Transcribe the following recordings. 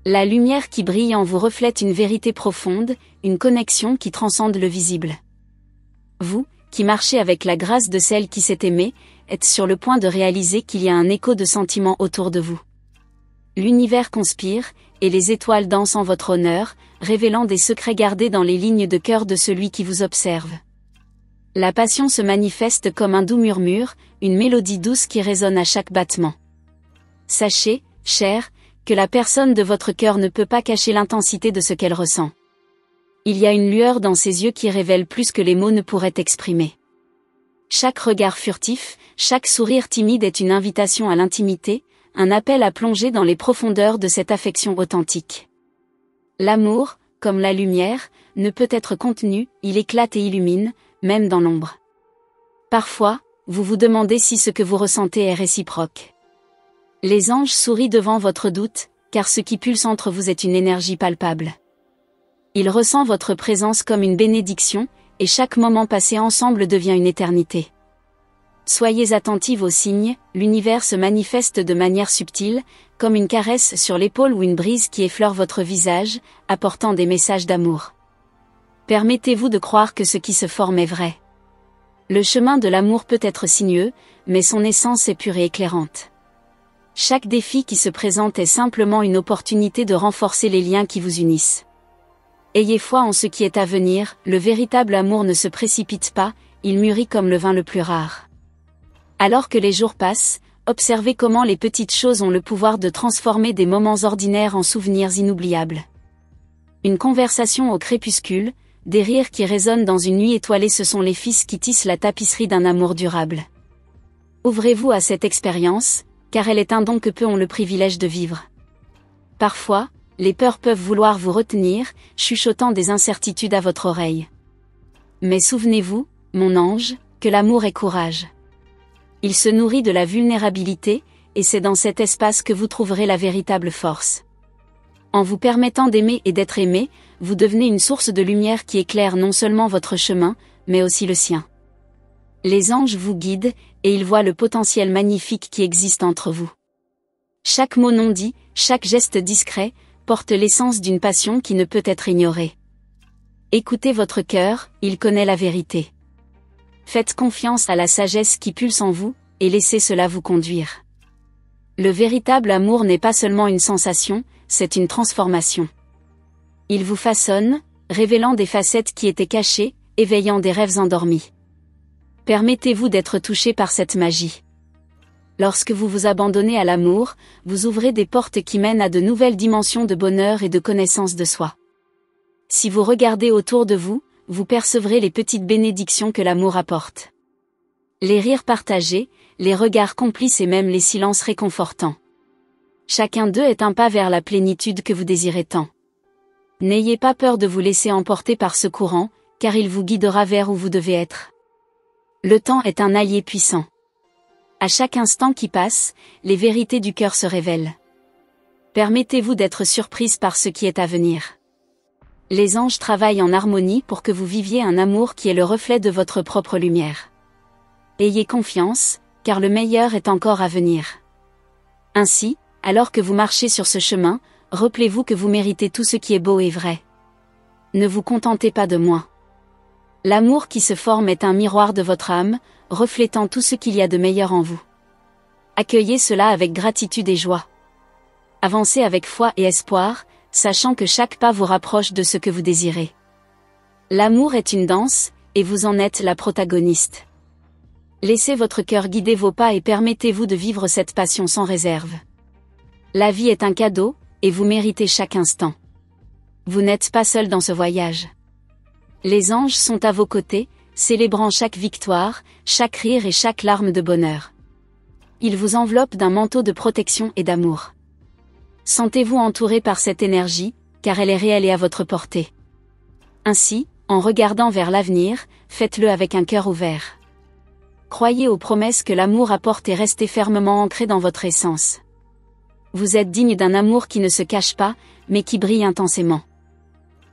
La lumière qui brille en vous reflète une vérité profonde, une connexion qui transcende le visible. Vous, qui marchez avec la grâce de celle qui s'est aimée, êtes sur le point de réaliser qu'il y a un écho de sentiments autour de vous. L'univers conspire, et les étoiles dansent en votre honneur, révélant des secrets gardés dans les lignes de cœur de celui qui vous observe. La passion se manifeste comme un doux murmure, une mélodie douce qui résonne à chaque battement. Sachez, cher, que la personne de votre cœur ne peut pas cacher l'intensité de ce qu'elle ressent. Il y a une lueur dans ses yeux qui révèle plus que les mots ne pourraient exprimer. Chaque regard furtif, chaque sourire timide est une invitation à l'intimité, un appel à plonger dans les profondeurs de cette affection authentique. L'amour, comme la lumière, ne peut être contenu, il éclate et illumine, même dans l'ombre. Parfois, vous vous demandez si ce que vous ressentez est réciproque. Les anges sourient devant votre doute, car ce qui pulse entre vous est une énergie palpable. Il ressent votre présence comme une bénédiction, et chaque moment passé ensemble devient une éternité. Soyez attentive aux signes, l'univers se manifeste de manière subtile, comme une caresse sur l'épaule ou une brise qui effleure votre visage, apportant des messages d'amour. Permettez-vous de croire que ce qui se forme est vrai. Le chemin de l'amour peut être sinueux, mais son essence est pure et éclairante. Chaque défi qui se présente est simplement une opportunité de renforcer les liens qui vous unissent. Ayez foi en ce qui est à venir, le véritable amour ne se précipite pas, il mûrit comme le vin le plus rare. Alors que les jours passent, observez comment les petites choses ont le pouvoir de transformer des moments ordinaires en souvenirs inoubliables. Une conversation au crépuscule, des rires qui résonnent dans une nuit étoilée, ce sont les fils qui tissent la tapisserie d'un amour durable. Ouvrez-vous à cette expérience, car elle est un don que peu ont le privilège de vivre. Parfois, les peurs peuvent vouloir vous retenir, chuchotant des incertitudes à votre oreille. Mais souvenez-vous, mon ange, que l'amour est courage. Il se nourrit de la vulnérabilité, et c'est dans cet espace que vous trouverez la véritable force. En vous permettant d'aimer et d'être aimé, vous devenez une source de lumière qui éclaire non seulement votre chemin, mais aussi le sien. Les anges vous guident, et ils voient le potentiel magnifique qui existe entre vous. Chaque mot non dit, chaque geste discret, porte l'essence d'une passion qui ne peut être ignorée. Écoutez votre cœur, il connaît la vérité. Faites confiance à la sagesse qui pulse en vous, et laissez cela vous conduire. Le véritable amour n'est pas seulement une sensation, c'est une transformation. Il vous façonne, révélant des facettes qui étaient cachées, éveillant des rêves endormis. Permettez-vous d'être touché par cette magie. Lorsque vous vous abandonnez à l'amour, vous ouvrez des portes qui mènent à de nouvelles dimensions de bonheur et de connaissance de soi. Si vous regardez autour de vous, vous percevrez les petites bénédictions que l'amour apporte. Les rires partagés, les regards complices et même les silences réconfortants. Chacun d'eux est un pas vers la plénitude que vous désirez tant. N'ayez pas peur de vous laisser emporter par ce courant, car il vous guidera vers où vous devez être. Le temps est un allié puissant. À chaque instant qui passe, les vérités du cœur se révèlent. Permettez-vous d'être surprise par ce qui est à venir. Les anges travaillent en harmonie pour que vous viviez un amour qui est le reflet de votre propre lumière. Ayez confiance, car le meilleur est encore à venir. Ainsi, alors que vous marchez sur ce chemin, rappelez-vous que vous méritez tout ce qui est beau et vrai. Ne vous contentez pas de moins. L'amour qui se forme est un miroir de votre âme, reflétant tout ce qu'il y a de meilleur en vous. Accueillez cela avec gratitude et joie. Avancez avec foi et espoir, sachant que chaque pas vous rapproche de ce que vous désirez. L'amour est une danse, et vous en êtes la protagoniste. Laissez votre cœur guider vos pas et permettez-vous de vivre cette passion sans réserve. La vie est un cadeau, et vous méritez chaque instant. Vous n'êtes pas seul dans ce voyage. Les anges sont à vos côtés, célébrant chaque victoire, chaque rire et chaque larme de bonheur. Ils vous enveloppent d'un manteau de protection et d'amour. Sentez-vous entouré par cette énergie, car elle est réelle et à votre portée. Ainsi, en regardant vers l'avenir, faites-le avec un cœur ouvert. Croyez aux promesses que l'amour apporte et restez fermement ancré dans votre essence. Vous êtes digne d'un amour qui ne se cache pas, mais qui brille intensément.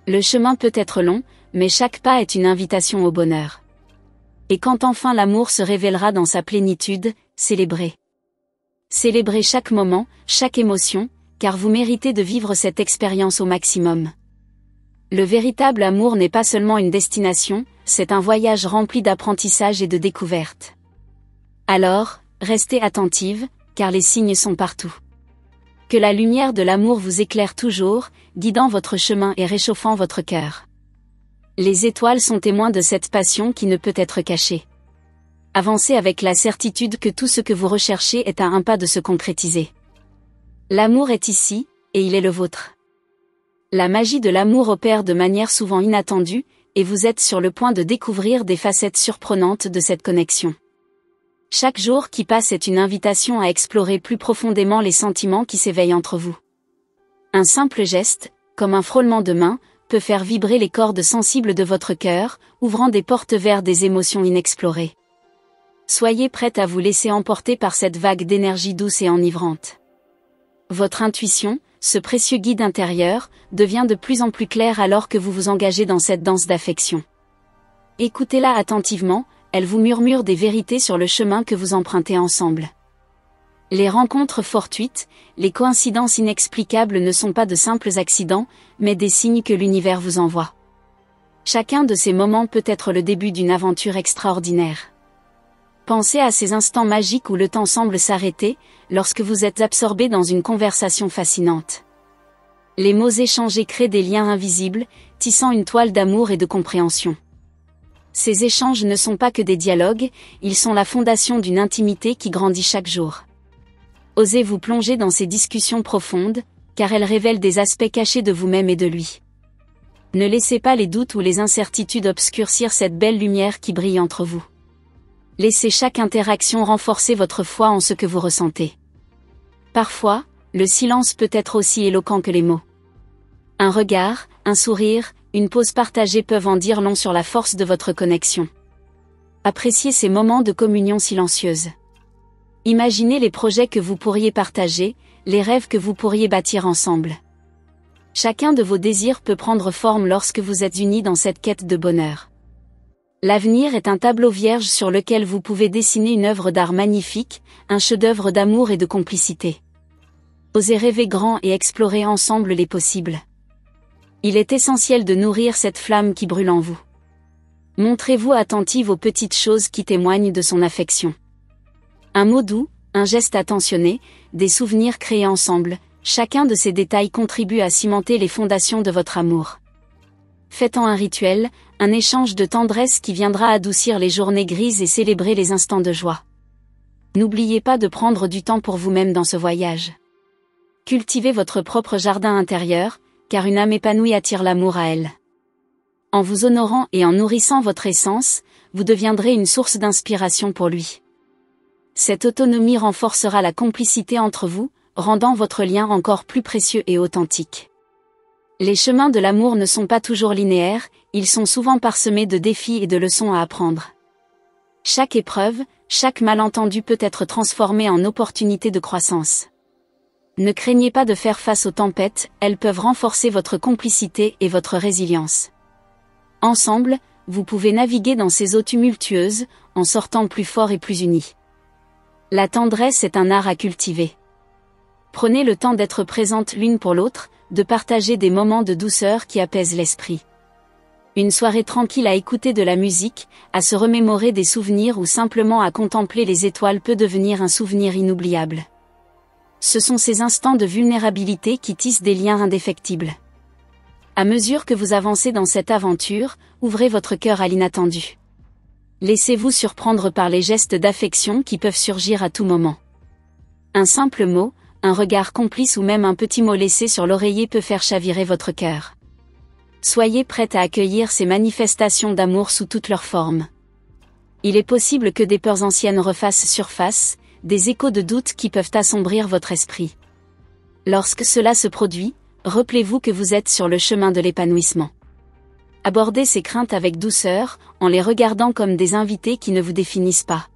Le chemin peut être long, mais chaque pas est une invitation au bonheur. Et quand enfin l'amour se révélera dans sa plénitude, célébrez. Célébrez chaque moment, chaque émotion, car vous méritez de vivre cette expérience au maximum. Le véritable amour n'est pas seulement une destination, c'est un voyage rempli d'apprentissage et de découvertes. Alors, restez attentive, car les signes sont partout. Que la lumière de l'amour vous éclaire toujours, guidant votre chemin et réchauffant votre cœur. Les étoiles sont témoins de cette passion qui ne peut être cachée. Avancez avec la certitude que tout ce que vous recherchez est à un pas de se concrétiser. L'amour est ici, et il est le vôtre. La magie de l'amour opère de manière souvent inattendue, et vous êtes sur le point de découvrir des facettes surprenantes de cette connexion. Chaque jour qui passe est une invitation à explorer plus profondément les sentiments qui s'éveillent entre vous. Un simple geste, comme un frôlement de main, peut faire vibrer les cordes sensibles de votre cœur, ouvrant des portes vers des émotions inexplorées. Soyez prête à vous laisser emporter par cette vague d'énergie douce et enivrante. Votre intuition, ce précieux guide intérieur, devient de plus en plus claire alors que vous vous engagez dans cette danse d'affection. Écoutez-la attentivement, elle vous murmure des vérités sur le chemin que vous empruntez ensemble. Les rencontres fortuites, les coïncidences inexplicables ne sont pas de simples accidents, mais des signes que l'univers vous envoie. Chacun de ces moments peut être le début d'une aventure extraordinaire. Pensez à ces instants magiques où le temps semble s'arrêter, lorsque vous êtes absorbé dans une conversation fascinante. Les mots échangés créent des liens invisibles, tissant une toile d'amour et de compréhension. Ces échanges ne sont pas que des dialogues, ils sont la fondation d'une intimité qui grandit chaque jour. Osez vous plonger dans ces discussions profondes, car elles révèlent des aspects cachés de vous-même et de lui. Ne laissez pas les doutes ou les incertitudes obscurcir cette belle lumière qui brille entre vous. Laissez chaque interaction renforcer votre foi en ce que vous ressentez. Parfois, le silence peut être aussi éloquent que les mots. Un regard, un sourire, une pause partagée peuvent en dire long sur la force de votre connexion. Appréciez ces moments de communion silencieuse. Imaginez les projets que vous pourriez partager, les rêves que vous pourriez bâtir ensemble. Chacun de vos désirs peut prendre forme lorsque vous êtes unis dans cette quête de bonheur. L'avenir est un tableau vierge sur lequel vous pouvez dessiner une œuvre d'art magnifique, un chef-d'œuvre d'amour et de complicité. Osez rêver grand et explorer ensemble les possibles. Il est essentiel de nourrir cette flamme qui brûle en vous. Montrez-vous attentive aux petites choses qui témoignent de son affection. Un mot doux, un geste attentionné, des souvenirs créés ensemble, chacun de ces détails contribue à cimenter les fondations de votre amour. Faites-en un rituel, un échange de tendresse qui viendra adoucir les journées grises et célébrer les instants de joie. N'oubliez pas de prendre du temps pour vous-même dans ce voyage. Cultivez votre propre jardin intérieur, car une âme épanouie attire l'amour à elle. En vous honorant et en nourrissant votre essence, vous deviendrez une source d'inspiration pour lui. Cette autonomie renforcera la complicité entre vous, rendant votre lien encore plus précieux et authentique. Les chemins de l'amour ne sont pas toujours linéaires, ils sont souvent parsemés de défis et de leçons à apprendre. Chaque épreuve, chaque malentendu peut être transformé en opportunité de croissance. Ne craignez pas de faire face aux tempêtes, elles peuvent renforcer votre complicité et votre résilience. Ensemble, vous pouvez naviguer dans ces eaux tumultueuses, en sortant plus forts et plus unis. La tendresse est un art à cultiver. Prenez le temps d'être présente l'une pour l'autre, de partager des moments de douceur qui apaisent l'esprit. Une soirée tranquille à écouter de la musique, à se remémorer des souvenirs ou simplement à contempler les étoiles peut devenir un souvenir inoubliable. Ce sont ces instants de vulnérabilité qui tissent des liens indéfectibles. À mesure que vous avancez dans cette aventure, ouvrez votre cœur à l'inattendu. Laissez-vous surprendre par les gestes d'affection qui peuvent surgir à tout moment. Un simple mot, un regard complice ou même un petit mot laissé sur l'oreiller peut faire chavirer votre cœur. Soyez prête à accueillir ces manifestations d'amour sous toutes leurs formes. Il est possible que des peurs anciennes refassent surface, des échos de doute qui peuvent assombrir votre esprit. Lorsque cela se produit, rappelez-vous que vous êtes sur le chemin de l'épanouissement. Abordez ces craintes avec douceur, en les regardant comme des invités qui ne vous définissent pas.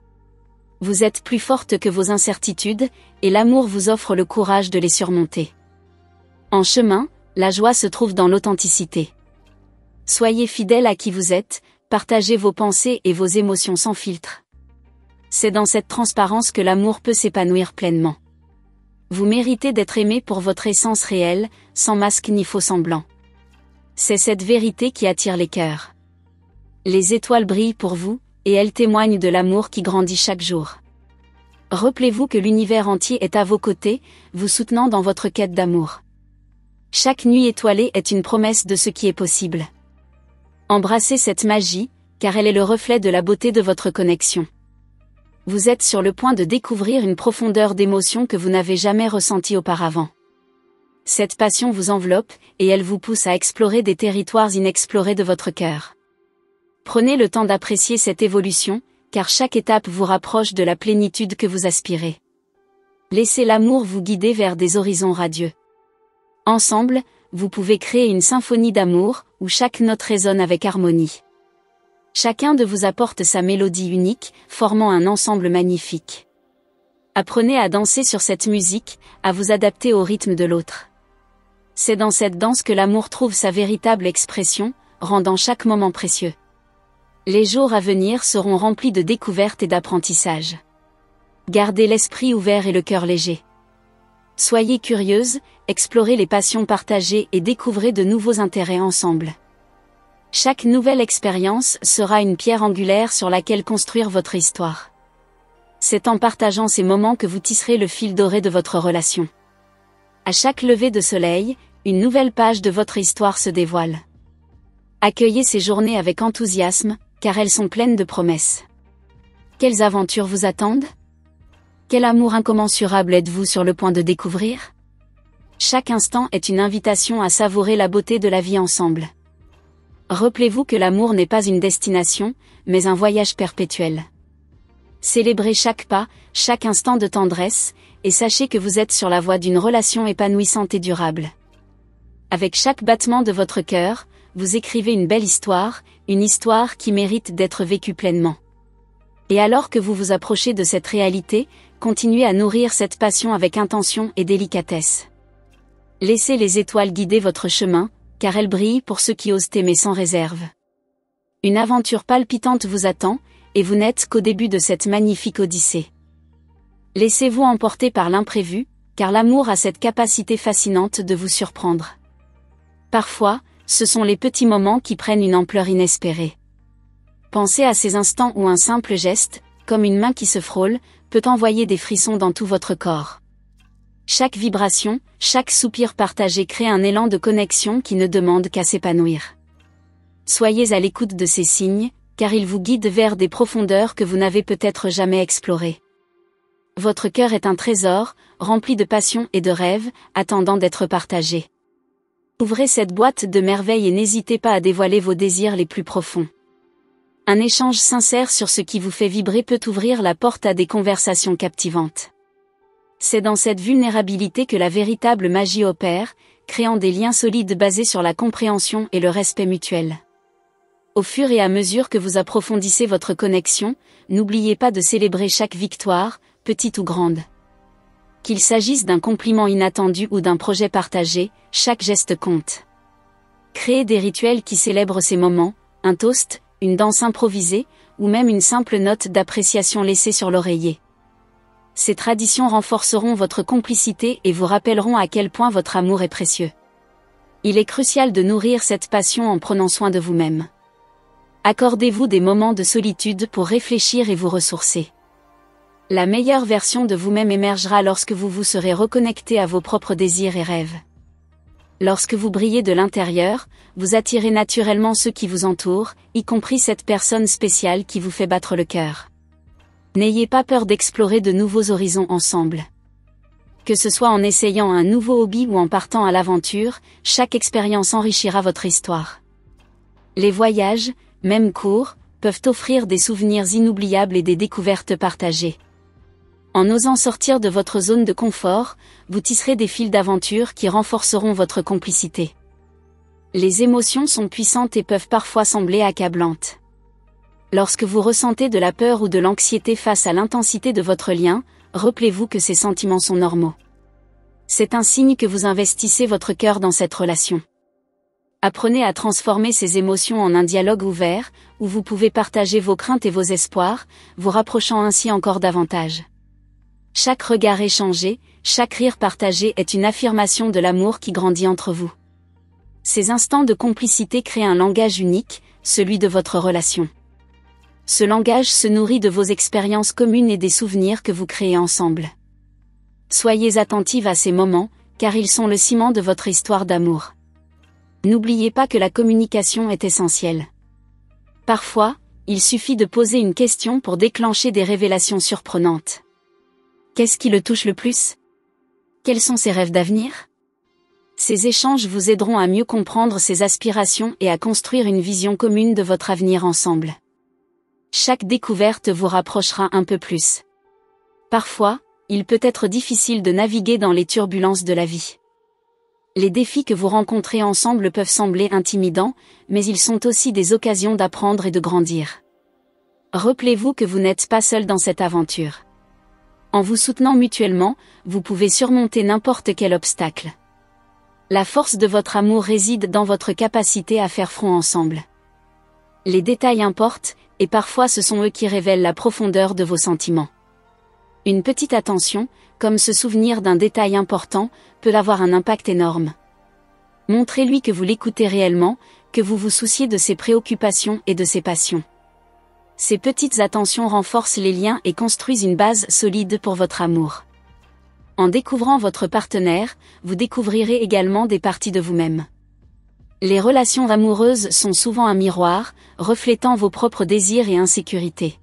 Vous êtes plus forte que vos incertitudes, et l'amour vous offre le courage de les surmonter. En chemin, la joie se trouve dans l'authenticité. Soyez fidèle à qui vous êtes, partagez vos pensées et vos émotions sans filtre. C'est dans cette transparence que l'amour peut s'épanouir pleinement. Vous méritez d'être aimé pour votre essence réelle, sans masque ni faux semblant. C'est cette vérité qui attire les cœurs. Les étoiles brillent pour vous, et elles témoignent de l'amour qui grandit chaque jour. Rappelez-vous que l'univers entier est à vos côtés, vous soutenant dans votre quête d'amour. Chaque nuit étoilée est une promesse de ce qui est possible. Embrassez cette magie, car elle est le reflet de la beauté de votre connexion. Vous êtes sur le point de découvrir une profondeur d'émotion que vous n'avez jamais ressentie auparavant. Cette passion vous enveloppe, et elle vous pousse à explorer des territoires inexplorés de votre cœur. Prenez le temps d'apprécier cette évolution, car chaque étape vous rapproche de la plénitude que vous aspirez. Laissez l'amour vous guider vers des horizons radieux. Ensemble, vous pouvez créer une symphonie d'amour, où chaque note résonne avec harmonie. Chacun de vous apporte sa mélodie unique, formant un ensemble magnifique. Apprenez à danser sur cette musique, à vous adapter au rythme de l'autre. C'est dans cette danse que l'amour trouve sa véritable expression, rendant chaque moment précieux. Les jours à venir seront remplis de découvertes et d'apprentissages. Gardez l'esprit ouvert et le cœur léger. Soyez curieuse, explorez les passions partagées et découvrez de nouveaux intérêts ensemble. Chaque nouvelle expérience sera une pierre angulaire sur laquelle construire votre histoire. C'est en partageant ces moments que vous tisserez le fil doré de votre relation. À chaque lever de soleil, une nouvelle page de votre histoire se dévoile. Accueillez ces journées avec enthousiasme, car elles sont pleines de promesses. Quelles aventures vous attendent? Quel amour incommensurable êtes-vous sur le point de découvrir? Chaque instant est une invitation à savourer la beauté de la vie ensemble. Rappelez-vous que l'amour n'est pas une destination, mais un voyage perpétuel. Célébrez chaque pas, chaque instant de tendresse, et sachez que vous êtes sur la voie d'une relation épanouissante et durable. Avec chaque battement de votre cœur, vous écrivez une belle histoire, une histoire qui mérite d'être vécue pleinement. Et alors que vous vous approchez de cette réalité, continuez à nourrir cette passion avec intention et délicatesse. Laissez les étoiles guider votre chemin, car elles brillent pour ceux qui osent aimer sans réserve. Une aventure palpitante vous attend, et vous n'êtes qu'au début de cette magnifique odyssée. Laissez-vous emporter par l'imprévu, car l'amour a cette capacité fascinante de vous surprendre. Parfois, ce sont les petits moments qui prennent une ampleur inespérée. Pensez à ces instants où un simple geste, comme une main qui se frôle, peut envoyer des frissons dans tout votre corps. Chaque vibration, chaque soupir partagé crée un élan de connexion qui ne demande qu'à s'épanouir. Soyez à l'écoute de ces signes, car ils vous guident vers des profondeurs que vous n'avez peut-être jamais explorées. Votre cœur est un trésor, rempli de passion et de rêves, attendant d'être partagé. Ouvrez cette boîte de merveilles et n'hésitez pas à dévoiler vos désirs les plus profonds. Un échange sincère sur ce qui vous fait vibrer peut ouvrir la porte à des conversations captivantes. C'est dans cette vulnérabilité que la véritable magie opère, créant des liens solides basés sur la compréhension et le respect mutuel. Au fur et à mesure que vous approfondissez votre connexion, n'oubliez pas de célébrer chaque victoire, petite ou grande. Qu'il s'agisse d'un compliment inattendu ou d'un projet partagé, chaque geste compte. Créez des rituels qui célèbrent ces moments, un toast, une danse improvisée, ou même une simple note d'appréciation laissée sur l'oreiller. Ces traditions renforceront votre complicité et vous rappelleront à quel point votre amour est précieux. Il est crucial de nourrir cette passion en prenant soin de vous-même. Accordez-vous des moments de solitude pour réfléchir et vous ressourcer. La meilleure version de vous-même émergera lorsque vous vous serez reconnecté à vos propres désirs et rêves. Lorsque vous brillez de l'intérieur, vous attirez naturellement ceux qui vous entourent, y compris cette personne spéciale qui vous fait battre le cœur. N'ayez pas peur d'explorer de nouveaux horizons ensemble. Que ce soit en essayant un nouveau hobby ou en partant à l'aventure, chaque expérience enrichira votre histoire. Les voyages, même courts, peuvent offrir des souvenirs inoubliables et des découvertes partagées. En osant sortir de votre zone de confort, vous tisserez des fils d'aventure qui renforceront votre complicité. Les émotions sont puissantes et peuvent parfois sembler accablantes. Lorsque vous ressentez de la peur ou de l'anxiété face à l'intensité de votre lien, rappelez-vous que ces sentiments sont normaux. C'est un signe que vous investissez votre cœur dans cette relation. Apprenez à transformer ces émotions en un dialogue ouvert, où vous pouvez partager vos craintes et vos espoirs, vous rapprochant ainsi encore davantage. Chaque regard échangé, Chaque rire partagé est une affirmation de l'amour qui grandit entre vous. Ces instants de complicité créent un langage unique, celui de votre relation. Ce langage se nourrit de vos expériences communes et des souvenirs que vous créez ensemble. Soyez attentive à ces moments, car ils sont le ciment de votre histoire d'amour. N'oubliez pas que la communication est essentielle. Parfois, il suffit de poser une question pour déclencher des révélations surprenantes. Qu'est-ce qui le touche le plus? Quels sont ses rêves d'avenir? Ces échanges vous aideront à mieux comprendre ses aspirations et à construire une vision commune de votre avenir ensemble. Chaque découverte vous rapprochera un peu plus. Parfois, il peut être difficile de naviguer dans les turbulences de la vie. Les défis que vous rencontrez ensemble peuvent sembler intimidants, mais ils sont aussi des occasions d'apprendre et de grandir. Rappelez-vous que vous n'êtes pas seul dans cette aventure. En vous soutenant mutuellement, vous pouvez surmonter n'importe quel obstacle. La force de votre amour réside dans votre capacité à faire front ensemble. Les détails importent, et parfois ce sont eux qui révèlent la profondeur de vos sentiments. Une petite attention, comme se souvenir d'un détail important, peut avoir un impact énorme. Montrez-lui que vous l'écoutez réellement, que vous vous souciez de ses préoccupations et de ses passions. Ces petites attentions renforcent les liens et construisent une base solide pour votre amour. En découvrant votre partenaire, vous découvrirez également des parties de vous-même. Les relations amoureuses sont souvent un miroir, reflétant vos propres désirs et insécurités.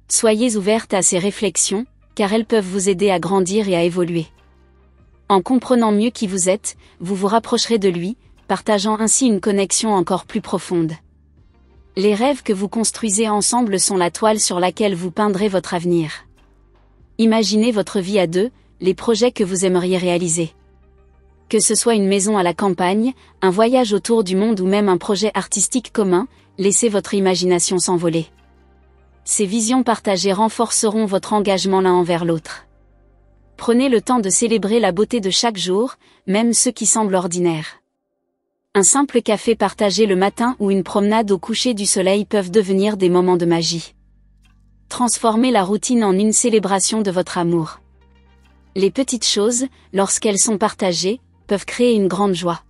Soyez ouverte à ces réflexions, car elles peuvent vous aider à grandir et à évoluer. En comprenant mieux qui vous êtes, vous vous rapprocherez de lui, partageant ainsi une connexion encore plus profonde. Les rêves que vous construisez ensemble sont la toile sur laquelle vous peindrez votre avenir. Imaginez votre vie à deux, les projets que vous aimeriez réaliser. Que ce soit une maison à la campagne, un voyage autour du monde ou même un projet artistique commun, laissez votre imagination s'envoler. Ces visions partagées renforceront votre engagement l'un envers l'autre. Prenez le temps de célébrer la beauté de chaque jour, même ceux qui semblent ordinaires. Un simple café partagé le matin ou une promenade au coucher du soleil peuvent devenir des moments de magie. Transformez la routine en une célébration de votre amour. Les petites choses, lorsqu'elles sont partagées, peuvent créer une grande joie.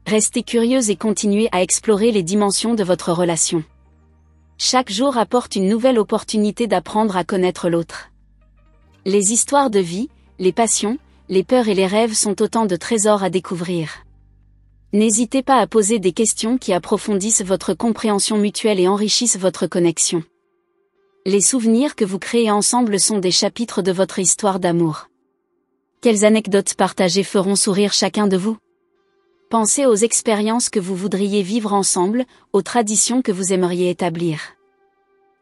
Restez curieuse et continuez à explorer les dimensions de votre relation. Chaque jour apporte une nouvelle opportunité d'apprendre à connaître l'autre. Les histoires de vie, les passions, les peurs et les rêves sont autant de trésors à découvrir. N'hésitez pas à poser des questions qui approfondissent votre compréhension mutuelle et enrichissent votre connexion. Les souvenirs que vous créez ensemble sont des chapitres de votre histoire d'amour. Quelles anecdotes partagées feront sourire chacun de vous? Pensez aux expériences que vous voudriez vivre ensemble, aux traditions que vous aimeriez établir.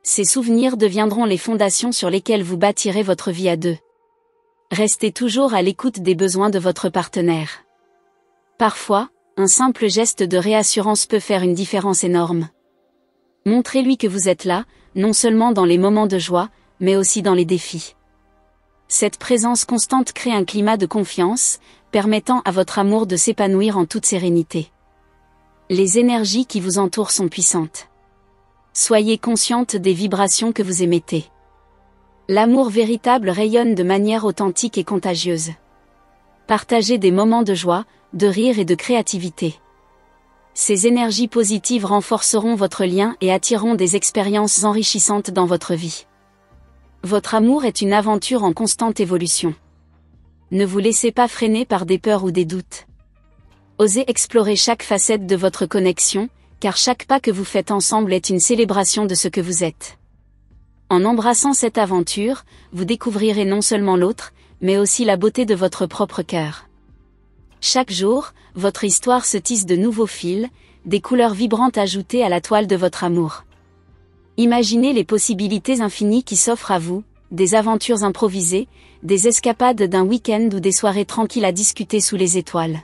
Ces souvenirs deviendront les fondations sur lesquelles vous bâtirez votre vie à deux. Restez toujours à l'écoute des besoins de votre partenaire. Parfois, un simple geste de réassurance peut faire une différence énorme. Montrez-lui que vous êtes là, non seulement dans les moments de joie, mais aussi dans les défis. Cette présence constante crée un climat de confiance, permettant à votre amour de s'épanouir en toute sérénité. Les énergies qui vous entourent sont puissantes. Soyez consciente des vibrations que vous émettez. L'amour véritable rayonne de manière authentique et contagieuse. Partagez des moments de joie, de rire et de créativité. Ces énergies positives renforceront votre lien et attireront des expériences enrichissantes dans votre vie. Votre amour est une aventure en constante évolution. Ne vous laissez pas freiner par des peurs ou des doutes. Osez explorer chaque facette de votre connexion, car chaque pas que vous faites ensemble est une célébration de ce que vous êtes. En embrassant cette aventure, vous découvrirez non seulement l'autre, mais aussi la beauté de votre propre cœur. Chaque jour, votre histoire se tisse de nouveaux fils, des couleurs vibrantes ajoutées à la toile de votre amour. Imaginez les possibilités infinies qui s'offrent à vous, des aventures improvisées, des escapades d'un week-end ou des soirées tranquilles à discuter sous les étoiles.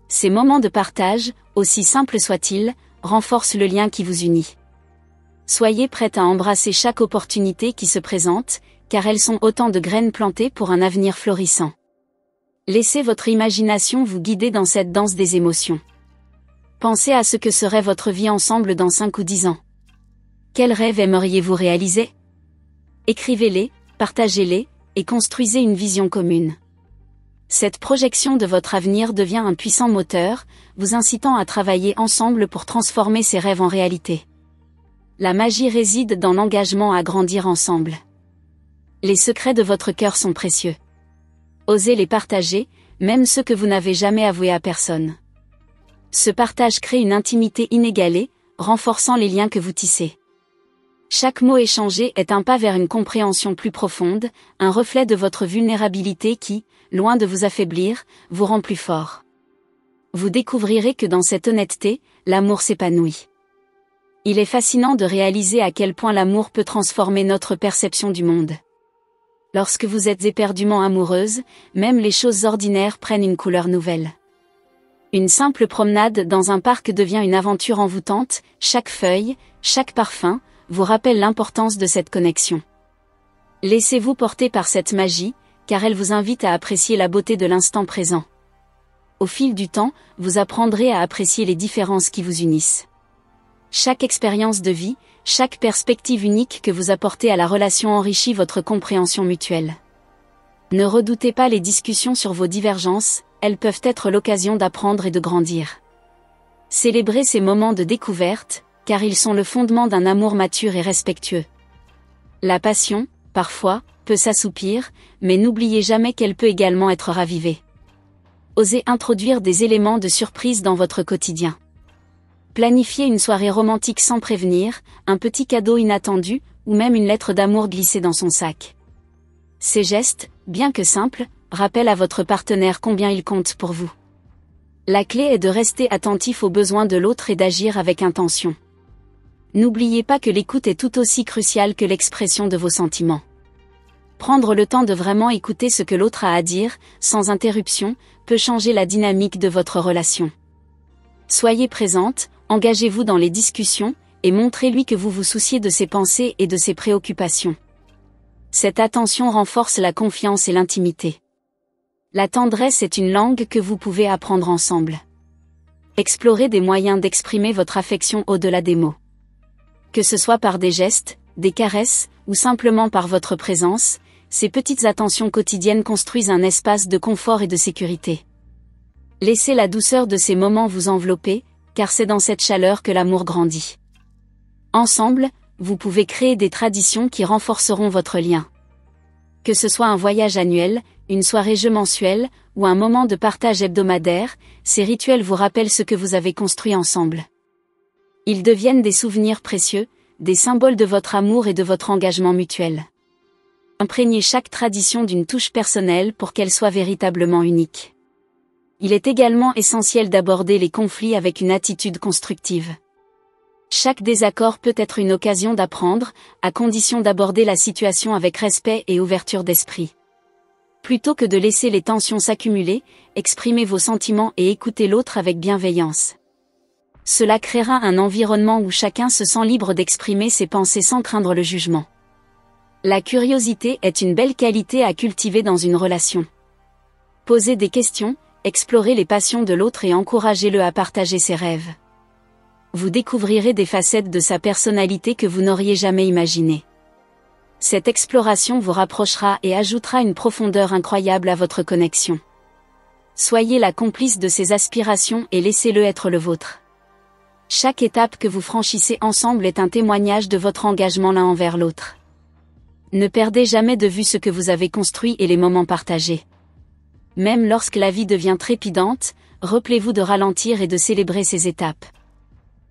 Ces moments de partage, aussi simples soient-ils, renforcent le lien qui vous unit. Soyez prête à embrasser chaque opportunité qui se présente, car elles sont autant de graines plantées pour un avenir florissant. Laissez votre imagination vous guider dans cette danse des émotions. Pensez à ce que serait votre vie ensemble dans 5 ou 10 ans. Quels rêves aimeriez-vous réaliser? Écrivez-les, partagez-les, et construisez une vision commune. Cette projection de votre avenir devient un puissant moteur, vous incitant à travailler ensemble pour transformer ces rêves en réalité. La magie réside dans l'engagement à grandir ensemble. Les secrets de votre cœur sont précieux. Osez les partager, même ceux que vous n'avez jamais avoués à personne. Ce partage crée une intimité inégalée, renforçant les liens que vous tissez. Chaque mot échangé est un pas vers une compréhension plus profonde, un reflet de votre vulnérabilité qui, loin de vous affaiblir, vous rend plus fort. Vous découvrirez que dans cette honnêteté, l'amour s'épanouit. Il est fascinant de réaliser à quel point l'amour peut transformer notre perception du monde. Lorsque vous êtes éperdument amoureuse, même les choses ordinaires prennent une couleur nouvelle. Une simple promenade dans un parc devient une aventure envoûtante, chaque feuille, chaque parfum, vous rappelle l'importance de cette connexion. Laissez-vous porter par cette magie, car elle vous invite à apprécier la beauté de l'instant présent. Au fil du temps, vous apprendrez à apprécier les différences qui vous unissent. Chaque expérience de vie, chaque perspective unique que vous apportez à la relation enrichit votre compréhension mutuelle. Ne redoutez pas les discussions sur vos divergences, elles peuvent être l'occasion d'apprendre et de grandir. Célébrez ces moments de découverte, car ils sont le fondement d'un amour mature et respectueux. La passion, parfois, peut s'assoupir, mais n'oubliez jamais qu'elle peut également être ravivée. Osez introduire des éléments de surprise dans votre quotidien. Planifiez une soirée romantique sans prévenir, un petit cadeau inattendu, ou même une lettre d'amour glissée dans son sac. Ces gestes, bien que simples, rappellent à votre partenaire combien il compte pour vous. La clé est de rester attentif aux besoins de l'autre et d'agir avec intention. N'oubliez pas que l'écoute est tout aussi cruciale que l'expression de vos sentiments. Prendre le temps de vraiment écouter ce que l'autre a à dire, sans interruption, peut changer la dynamique de votre relation. Soyez présente, engagez-vous dans les discussions, et montrez-lui que vous vous souciez de ses pensées et de ses préoccupations. Cette attention renforce la confiance et l'intimité. La tendresse est une langue que vous pouvez apprendre ensemble. Explorez des moyens d'exprimer votre affection au-delà des mots. Que ce soit par des gestes, des caresses, ou simplement par votre présence, ces petites attentions quotidiennes construisent un espace de confort et de sécurité. Laissez la douceur de ces moments vous envelopper, car c'est dans cette chaleur que l'amour grandit. Ensemble, vous pouvez créer des traditions qui renforceront votre lien. Que ce soit un voyage annuel, une soirée jeu mensuelle, ou un moment de partage hebdomadaire, ces rituels vous rappellent ce que vous avez construit ensemble. Ils deviennent des souvenirs précieux, des symboles de votre amour et de votre engagement mutuel. Imprégnez chaque tradition d'une touche personnelle pour qu'elle soit véritablement unique. Il est également essentiel d'aborder les conflits avec une attitude constructive. Chaque désaccord peut être une occasion d'apprendre, à condition d'aborder la situation avec respect et ouverture d'esprit. Plutôt que de laisser les tensions s'accumuler, exprimez vos sentiments et écoutez l'autre avec bienveillance. Cela créera un environnement où chacun se sent libre d'exprimer ses pensées sans craindre le jugement. La curiosité est une belle qualité à cultiver dans une relation. Posez des questions, explorez les passions de l'autre et encouragez-le à partager ses rêves. Vous découvrirez des facettes de sa personnalité que vous n'auriez jamais imaginées. Cette exploration vous rapprochera et ajoutera une profondeur incroyable à votre connexion. Soyez la complice de ses aspirations et laissez-le être le vôtre. Chaque étape que vous franchissez ensemble est un témoignage de votre engagement l'un envers l'autre. Ne perdez jamais de vue ce que vous avez construit et les moments partagés. Même lorsque la vie devient trépidante, rappelez-vous de ralentir et de célébrer ces étapes.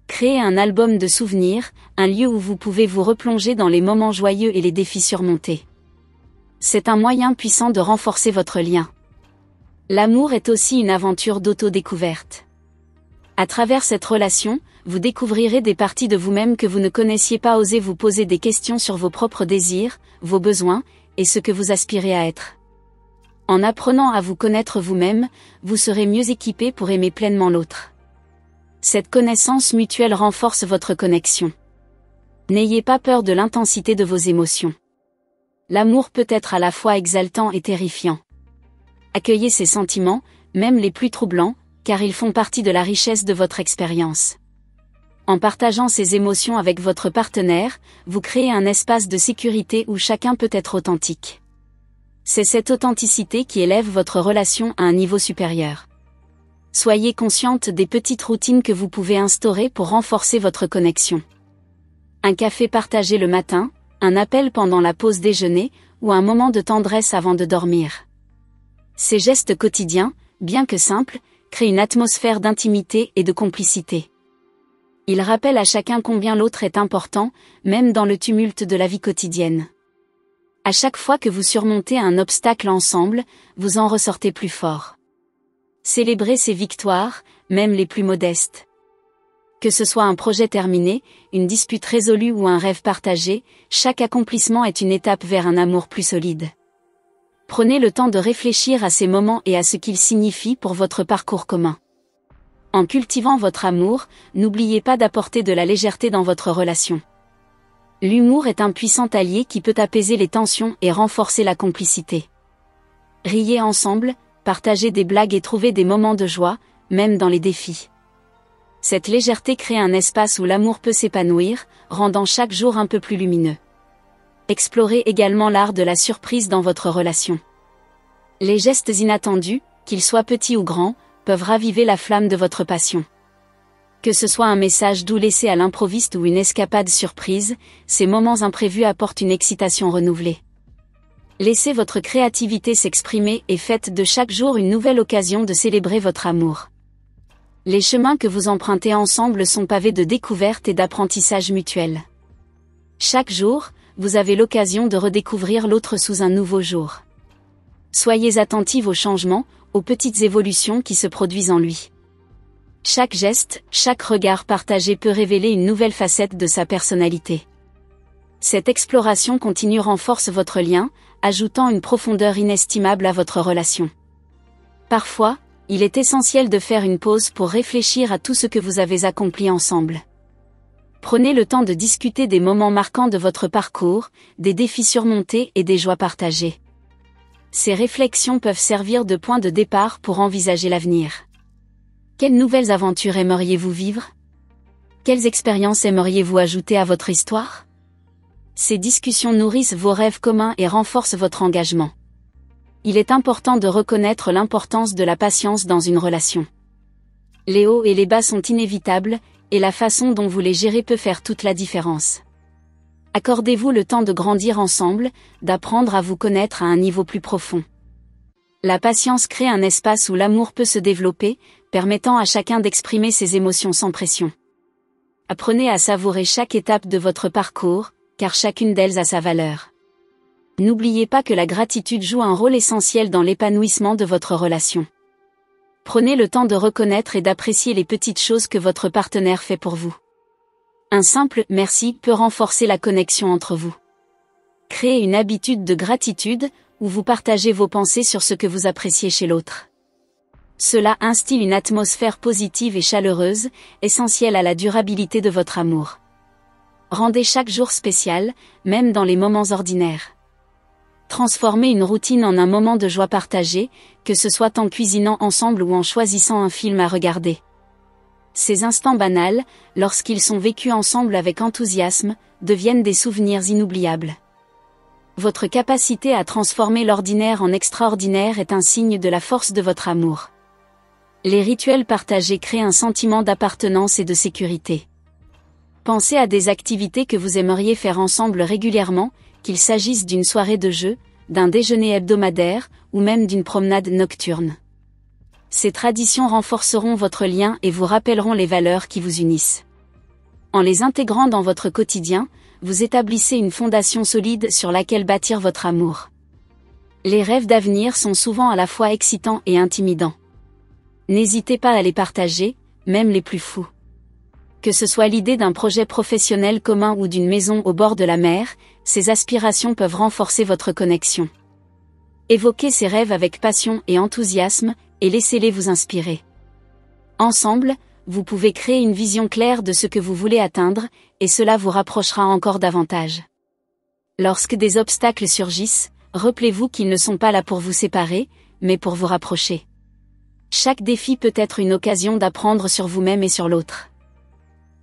Créez un album de souvenirs, un lieu où vous pouvez vous replonger dans les moments joyeux et les défis surmontés. C'est un moyen puissant de renforcer votre lien. L'amour est aussi une aventure d'autodécouverte. À travers cette relation, vous découvrirez des parties de vous-même que vous ne connaissiez pas. Osez vous poser des questions sur vos propres désirs, vos besoins, et ce que vous aspirez à être. En apprenant à vous connaître vous-même, vous serez mieux équipé pour aimer pleinement l'autre. Cette connaissance mutuelle renforce votre connexion. N'ayez pas peur de l'intensité de vos émotions. L'amour peut être à la fois exaltant et terrifiant. Accueillez ces sentiments, même les plus troublants, car ils font partie de la richesse de votre expérience. En partageant ces émotions avec votre partenaire, vous créez un espace de sécurité où chacun peut être authentique. C'est cette authenticité qui élève votre relation à un niveau supérieur. Soyez consciente des petites routines que vous pouvez instaurer pour renforcer votre connexion. Un café partagé le matin, un appel pendant la pause déjeuner, ou un moment de tendresse avant de dormir. Ces gestes quotidiens, bien que simples, créent une atmosphère d'intimité et de complicité. Ils rappellent à chacun combien l'autre est important, même dans le tumulte de la vie quotidienne. À chaque fois que vous surmontez un obstacle ensemble, vous en ressortez plus fort. Célébrez ces victoires, même les plus modestes. Que ce soit un projet terminé, une dispute résolue ou un rêve partagé, chaque accomplissement est une étape vers un amour plus solide. Prenez le temps de réfléchir à ces moments et à ce qu'ils signifient pour votre parcours commun. En cultivant votre amour, n'oubliez pas d'apporter de la légèreté dans votre relation. L'humour est un puissant allié qui peut apaiser les tensions et renforcer la complicité. Riez ensemble, partagez des blagues et trouvez des moments de joie, même dans les défis. Cette légèreté crée un espace où l'amour peut s'épanouir, rendant chaque jour un peu plus lumineux. Explorez également l'art de la surprise dans votre relation. Les gestes inattendus, qu'ils soient petits ou grands, peuvent raviver la flamme de votre passion. Que ce soit un message doux laissé à l'improviste ou une escapade surprise, ces moments imprévus apportent une excitation renouvelée. Laissez votre créativité s'exprimer et faites de chaque jour une nouvelle occasion de célébrer votre amour. Les chemins que vous empruntez ensemble sont pavés de découvertes et d'apprentissage mutuel. Chaque jour, vous avez l'occasion de redécouvrir l'autre sous un nouveau jour. Soyez attentive aux changements, aux petites évolutions qui se produisent en lui. Chaque geste, chaque regard partagé peut révéler une nouvelle facette de sa personnalité. Cette exploration continue renforce votre lien, ajoutant une profondeur inestimable à votre relation. Parfois, il est essentiel de faire une pause pour réfléchir à tout ce que vous avez accompli ensemble. Prenez le temps de discuter des moments marquants de votre parcours, des défis surmontés et des joies partagées. Ces réflexions peuvent servir de point de départ pour envisager l'avenir. Quelles nouvelles aventures aimeriez-vous vivre? Quelles expériences aimeriez-vous ajouter à votre histoire? Ces discussions nourrissent vos rêves communs et renforcent votre engagement. Il est important de reconnaître l'importance de la patience dans une relation. Les hauts et les bas sont inévitables, et la façon dont vous les gérez peut faire toute la différence. Accordez-vous le temps de grandir ensemble, d'apprendre à vous connaître à un niveau plus profond. La patience crée un espace où l'amour peut se développer, permettant à chacun d'exprimer ses émotions sans pression. Apprenez à savourer chaque étape de votre parcours, car chacune d'elles a sa valeur. N'oubliez pas que la gratitude joue un rôle essentiel dans l'épanouissement de votre relation. Prenez le temps de reconnaître et d'apprécier les petites choses que votre partenaire fait pour vous. Un simple « merci » peut renforcer la connexion entre vous. Créez une habitude de gratitude, où vous partagez vos pensées sur ce que vous appréciez chez l'autre. Cela instille une atmosphère positive et chaleureuse, essentielle à la durabilité de votre amour. Rendez chaque jour spécial, même dans les moments ordinaires. Transformez une routine en un moment de joie partagée, que ce soit en cuisinant ensemble ou en choisissant un film à regarder. Ces instants banals, lorsqu'ils sont vécus ensemble avec enthousiasme, deviennent des souvenirs inoubliables. Votre capacité à transformer l'ordinaire en extraordinaire est un signe de la force de votre amour. Les rituels partagés créent un sentiment d'appartenance et de sécurité. Pensez à des activités que vous aimeriez faire ensemble régulièrement, qu'il s'agisse d'une soirée de jeu, d'un déjeuner hebdomadaire, ou même d'une promenade nocturne. Ces traditions renforceront votre lien et vous rappelleront les valeurs qui vous unissent. En les intégrant dans votre quotidien, vous établissez une fondation solide sur laquelle bâtir votre amour. Les rêves d'avenir sont souvent à la fois excitants et intimidants. N'hésitez pas à les partager, même les plus fous. Que ce soit l'idée d'un projet professionnel commun ou d'une maison au bord de la mer, ces aspirations peuvent renforcer votre connexion. Évoquez ces rêves avec passion et enthousiasme, et laissez-les vous inspirer. Ensemble, vous pouvez créer une vision claire de ce que vous voulez atteindre, et cela vous rapprochera encore davantage. Lorsque des obstacles surgissent, rappelez-vous qu'ils ne sont pas là pour vous séparer, mais pour vous rapprocher. Chaque défi peut être une occasion d'apprendre sur vous-même et sur l'autre.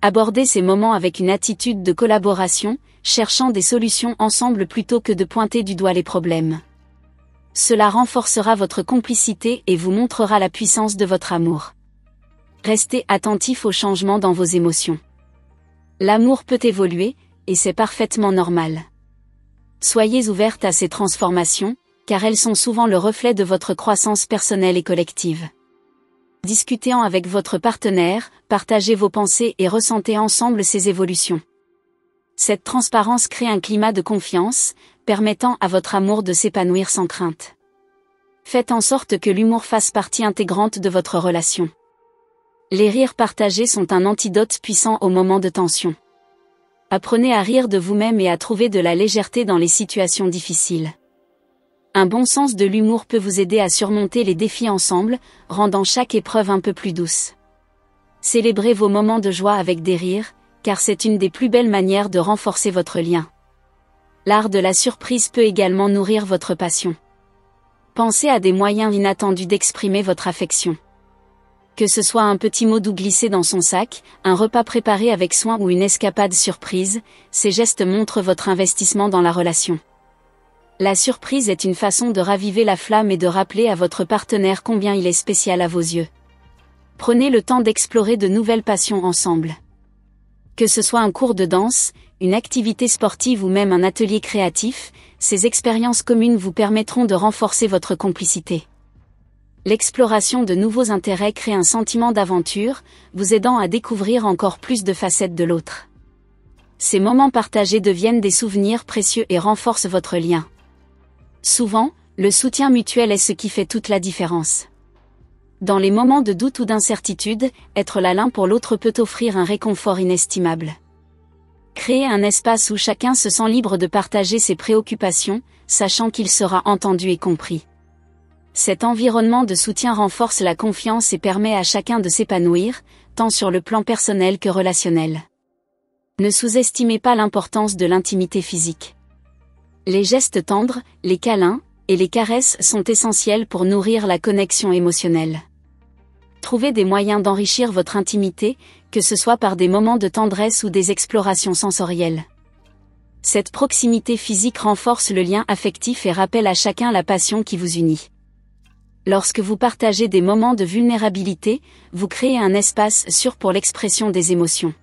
Abordez ces moments avec une attitude de collaboration, cherchant des solutions ensemble plutôt que de pointer du doigt les problèmes. Cela renforcera votre complicité et vous montrera la puissance de votre amour. Restez attentif aux changements dans vos émotions. L'amour peut évoluer, et c'est parfaitement normal. Soyez ouverte à ces transformations, car elles sont souvent le reflet de votre croissance personnelle et collective. Discutez-en avec votre partenaire, partagez vos pensées et ressentez ensemble ces évolutions. Cette transparence crée un climat de confiance, permettant à votre amour de s'épanouir sans crainte. Faites en sorte que l'humour fasse partie intégrante de votre relation. Les rires partagés sont un antidote puissant aux moments de tension. Apprenez à rire de vous-même et à trouver de la légèreté dans les situations difficiles. Un bon sens de l'humour peut vous aider à surmonter les défis ensemble, rendant chaque épreuve un peu plus douce. Célébrez vos moments de joie avec des rires, car c'est une des plus belles manières de renforcer votre lien. L'art de la surprise peut également nourrir votre passion. Pensez à des moyens inattendus d'exprimer votre affection. Que ce soit un petit mot doux glissé dans son sac, un repas préparé avec soin ou une escapade surprise, ces gestes montrent votre investissement dans la relation. La surprise est une façon de raviver la flamme et de rappeler à votre partenaire combien il est spécial à vos yeux. Prenez le temps d'explorer de nouvelles passions ensemble. Que ce soit un cours de danse, une activité sportive ou même un atelier créatif, ces expériences communes vous permettront de renforcer votre complicité. L'exploration de nouveaux intérêts crée un sentiment d'aventure, vous aidant à découvrir encore plus de facettes de l'autre. Ces moments partagés deviennent des souvenirs précieux et renforcent votre lien. Souvent, le soutien mutuel est ce qui fait toute la différence. Dans les moments de doute ou d'incertitude, être là l'un pour l'autre peut offrir un réconfort inestimable. Créez un espace où chacun se sent libre de partager ses préoccupations, sachant qu'il sera entendu et compris. Cet environnement de soutien renforce la confiance et permet à chacun de s'épanouir, tant sur le plan personnel que relationnel. Ne sous-estimez pas l'importance de l'intimité physique. Les gestes tendres, les câlins et les caresses sont essentiels pour nourrir la connexion émotionnelle. Trouvez des moyens d'enrichir votre intimité, que ce soit par des moments de tendresse ou des explorations sensorielles. Cette proximité physique renforce le lien affectif et rappelle à chacun la passion qui vous unit. Lorsque vous partagez des moments de vulnérabilité, vous créez un espace sûr pour l'expression des émotions.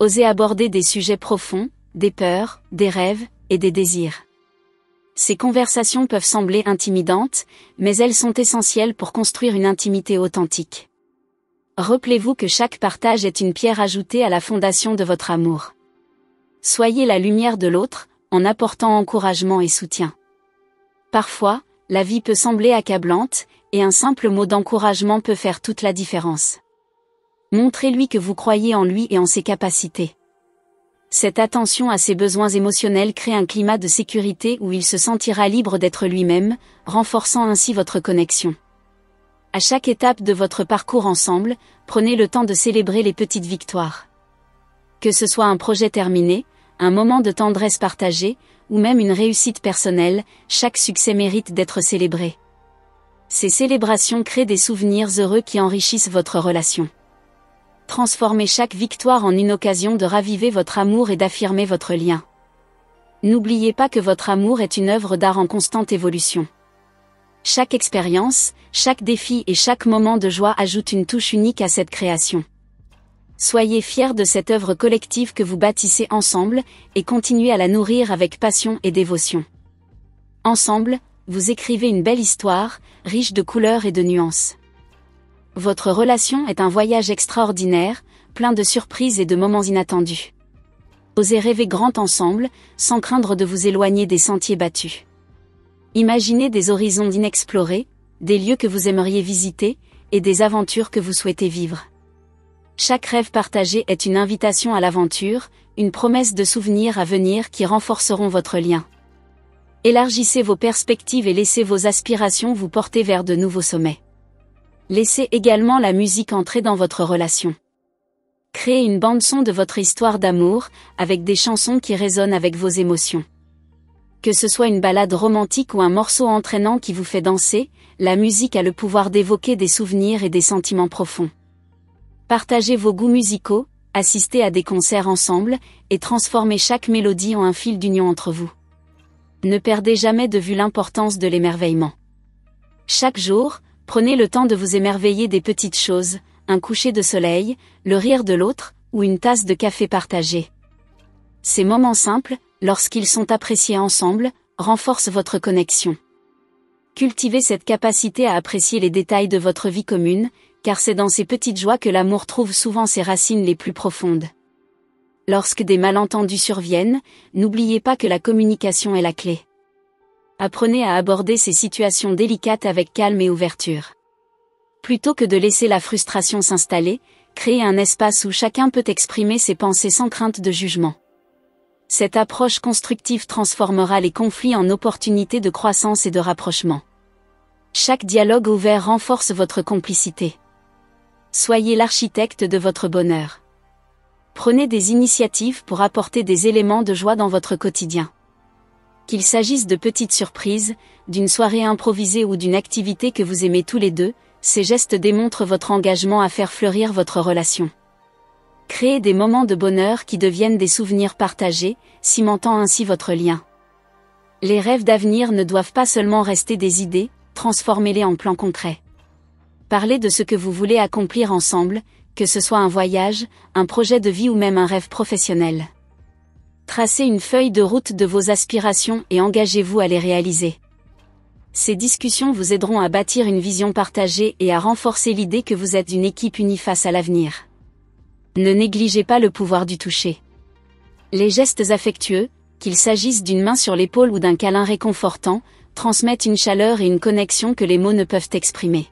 Osez aborder des sujets profonds, des peurs, des rêves et des désirs. Ces conversations peuvent sembler intimidantes, mais elles sont essentielles pour construire une intimité authentique. Rappelez-vous que chaque partage est une pierre ajoutée à la fondation de votre amour. Soyez la lumière de l'autre, en apportant encouragement et soutien. Parfois, la vie peut sembler accablante, et un simple mot d'encouragement peut faire toute la différence. Montrez-lui que vous croyez en lui et en ses capacités. Cette attention à ses besoins émotionnels crée un climat de sécurité où il se sentira libre d'être lui-même, renforçant ainsi votre connexion. À chaque étape de votre parcours ensemble, prenez le temps de célébrer les petites victoires. Que ce soit un projet terminé, un moment de tendresse partagée, ou même une réussite personnelle, chaque succès mérite d'être célébré. Ces célébrations créent des souvenirs heureux qui enrichissent votre relation. Transformez chaque victoire en une occasion de raviver votre amour et d'affirmer votre lien. N'oubliez pas que votre amour est une œuvre d'art en constante évolution. Chaque expérience, chaque défi et chaque moment de joie ajoute une touche unique à cette création. Soyez fiers de cette œuvre collective que vous bâtissez ensemble, et continuez à la nourrir avec passion et dévotion. Ensemble, vous écrivez une belle histoire, riche de couleurs et de nuances. Votre relation est un voyage extraordinaire, plein de surprises et de moments inattendus. Osez rêver grand ensemble, sans craindre de vous éloigner des sentiers battus. Imaginez des horizons inexplorés, des lieux que vous aimeriez visiter, et des aventures que vous souhaitez vivre. Chaque rêve partagé est une invitation à l'aventure, une promesse de souvenirs à venir qui renforceront votre lien. Élargissez vos perspectives et laissez vos aspirations vous porter vers de nouveaux sommets. Laissez également la musique entrer dans votre relation. Créez une bande-son de votre histoire d'amour, avec des chansons qui résonnent avec vos émotions. Que ce soit une ballade romantique ou un morceau entraînant qui vous fait danser, la musique a le pouvoir d'évoquer des souvenirs et des sentiments profonds. Partagez vos goûts musicaux, assistez à des concerts ensemble, et transformez chaque mélodie en un fil d'union entre vous. Ne perdez jamais de vue l'importance de l'émerveillement. Chaque jour, prenez le temps de vous émerveiller des petites choses, un coucher de soleil, le rire de l'autre, ou une tasse de café partagée. Ces moments simples, lorsqu'ils sont appréciés ensemble, renforcent votre connexion. Cultivez cette capacité à apprécier les détails de votre vie commune, car c'est dans ces petites joies que l'amour trouve souvent ses racines les plus profondes. Lorsque des malentendus surviennent, n'oubliez pas que la communication est la clé. Apprenez à aborder ces situations délicates avec calme et ouverture. Plutôt que de laisser la frustration s'installer, créez un espace où chacun peut exprimer ses pensées sans crainte de jugement. Cette approche constructive transformera les conflits en opportunités de croissance et de rapprochement. Chaque dialogue ouvert renforce votre complicité. Soyez l'architecte de votre bonheur. Prenez des initiatives pour apporter des éléments de joie dans votre quotidien. Qu'il s'agisse de petites surprises, d'une soirée improvisée ou d'une activité que vous aimez tous les deux, ces gestes démontrent votre engagement à faire fleurir votre relation. Créez des moments de bonheur qui deviennent des souvenirs partagés, cimentant ainsi votre lien. Les rêves d'avenir ne doivent pas seulement rester des idées, transformez-les en plans concrets. Parlez de ce que vous voulez accomplir ensemble, que ce soit un voyage, un projet de vie ou même un rêve professionnel. Tracez une feuille de route de vos aspirations et engagez-vous à les réaliser. Ces discussions vous aideront à bâtir une vision partagée et à renforcer l'idée que vous êtes une équipe unie face à l'avenir. Ne négligez pas le pouvoir du toucher. Les gestes affectueux, qu'il s'agisse d'une main sur l'épaule ou d'un câlin réconfortant, transmettent une chaleur et une connexion que les mots ne peuvent exprimer.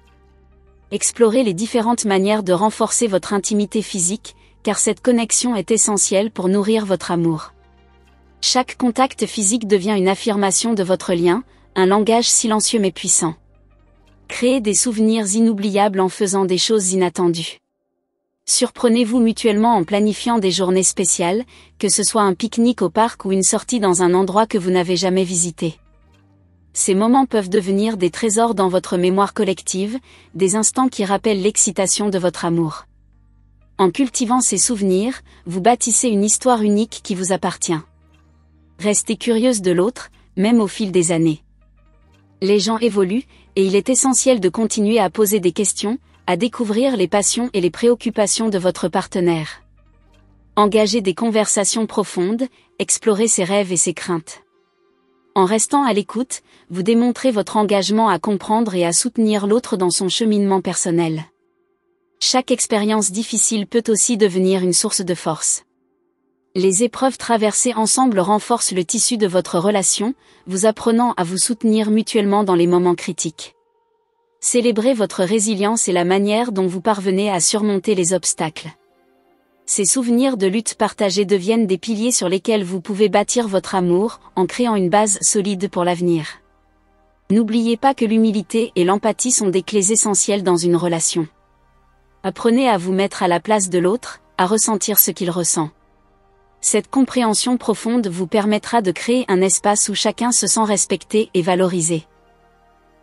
Explorez les différentes manières de renforcer votre intimité physique, car cette connexion est essentielle pour nourrir votre amour. Chaque contact physique devient une affirmation de votre lien, un langage silencieux mais puissant. Créez des souvenirs inoubliables en faisant des choses inattendues. Surprenez-vous mutuellement en planifiant des journées spéciales, que ce soit un pique-nique au parc ou une sortie dans un endroit que vous n'avez jamais visité. Ces moments peuvent devenir des trésors dans votre mémoire collective, des instants qui rappellent l'excitation de votre amour. En cultivant ces souvenirs, vous bâtissez une histoire unique qui vous appartient. Restez curieuse de l'autre, même au fil des années. Les gens évoluent, et il est essentiel de continuer à poser des questions, à découvrir les passions et les préoccupations de votre partenaire. Engagez des conversations profondes, explorez ses rêves et ses craintes. En restant à l'écoute, vous démontrez votre engagement à comprendre et à soutenir l'autre dans son cheminement personnel. Chaque expérience difficile peut aussi devenir une source de force. Les épreuves traversées ensemble renforcent le tissu de votre relation, vous apprenant à vous soutenir mutuellement dans les moments critiques. Célébrez votre résilience et la manière dont vous parvenez à surmonter les obstacles. Ces souvenirs de lutte partagée deviennent des piliers sur lesquels vous pouvez bâtir votre amour, en créant une base solide pour l'avenir. N'oubliez pas que l'humilité et l'empathie sont des clés essentielles dans une relation. Apprenez à vous mettre à la place de l'autre, à ressentir ce qu'il ressent. Cette compréhension profonde vous permettra de créer un espace où chacun se sent respecté et valorisé.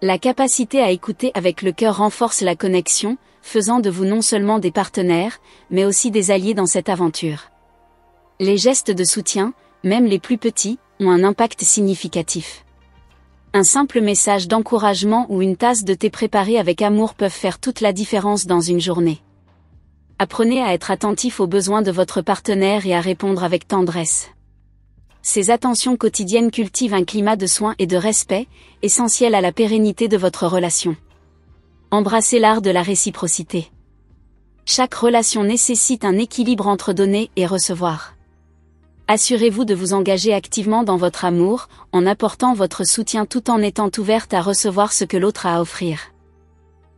La capacité à écouter avec le cœur renforce la connexion, faisant de vous non seulement des partenaires, mais aussi des alliés dans cette aventure. Les gestes de soutien, même les plus petits, ont un impact significatif. Un simple message d'encouragement ou une tasse de thé préparée avec amour peuvent faire toute la différence dans une journée. Apprenez à être attentif aux besoins de votre partenaire et à répondre avec tendresse. Ces attentions quotidiennes cultivent un climat de soin et de respect, essentiel à la pérennité de votre relation. Embrassez l'art de la réciprocité. Chaque relation nécessite un équilibre entre donner et recevoir. Assurez-vous de vous engager activement dans votre amour, en apportant votre soutien tout en étant ouverte à recevoir ce que l'autre a à offrir.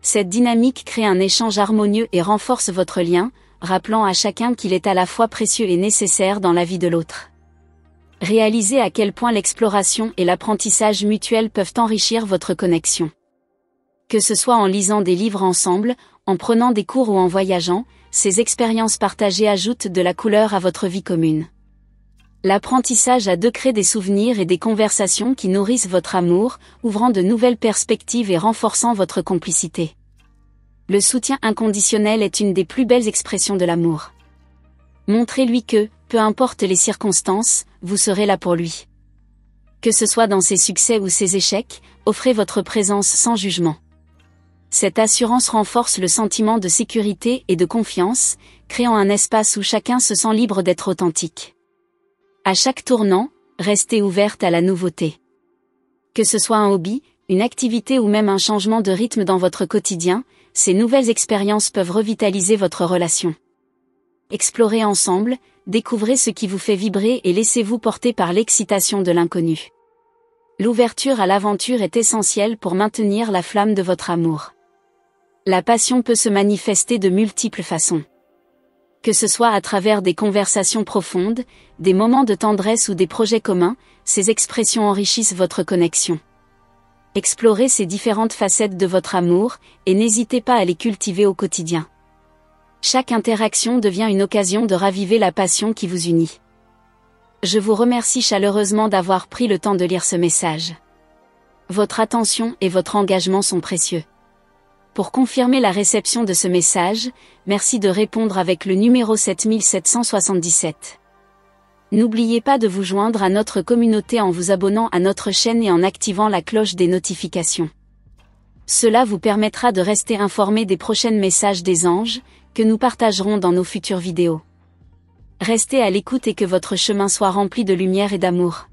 Cette dynamique crée un échange harmonieux et renforce votre lien, rappelant à chacun qu'il est à la fois précieux et nécessaire dans la vie de l'autre. Réalisez à quel point l'exploration et l'apprentissage mutuel peuvent enrichir votre connexion. Que ce soit en lisant des livres ensemble, en prenant des cours ou en voyageant, ces expériences partagées ajoutent de la couleur à votre vie commune. L'apprentissage à deux crée des souvenirs et des conversations qui nourrissent votre amour, ouvrant de nouvelles perspectives et renforçant votre complicité. Le soutien inconditionnel est une des plus belles expressions de l'amour. Montrez-lui que, peu importe les circonstances, vous serez là pour lui. Que ce soit dans ses succès ou ses échecs, offrez votre présence sans jugement. Cette assurance renforce le sentiment de sécurité et de confiance, créant un espace où chacun se sent libre d'être authentique. À chaque tournant, restez ouverte à la nouveauté. Que ce soit un hobby, une activité ou même un changement de rythme dans votre quotidien, ces nouvelles expériences peuvent revitaliser votre relation. Explorez ensemble, découvrez ce qui vous fait vibrer et laissez-vous porter par l'excitation de l'inconnu. L'ouverture à l'aventure est essentielle pour maintenir la flamme de votre amour. La passion peut se manifester de multiples façons. Que ce soit à travers des conversations profondes, des moments de tendresse ou des projets communs, ces expressions enrichissent votre connexion. Explorez ces différentes facettes de votre amour, et n'hésitez pas à les cultiver au quotidien. Chaque interaction devient une occasion de raviver la passion qui vous unit. Je vous remercie chaleureusement d'avoir pris le temps de lire ce message. Votre attention et votre engagement sont précieux. Pour confirmer la réception de ce message, merci de répondre avec le numéro 7777. N'oubliez pas de vous joindre à notre communauté en vous abonnant à notre chaîne et en activant la cloche des notifications. Cela vous permettra de rester informé des prochains messages des anges, que nous partagerons dans nos futures vidéos. Restez à l'écoute et que votre chemin soit rempli de lumière et d'amour.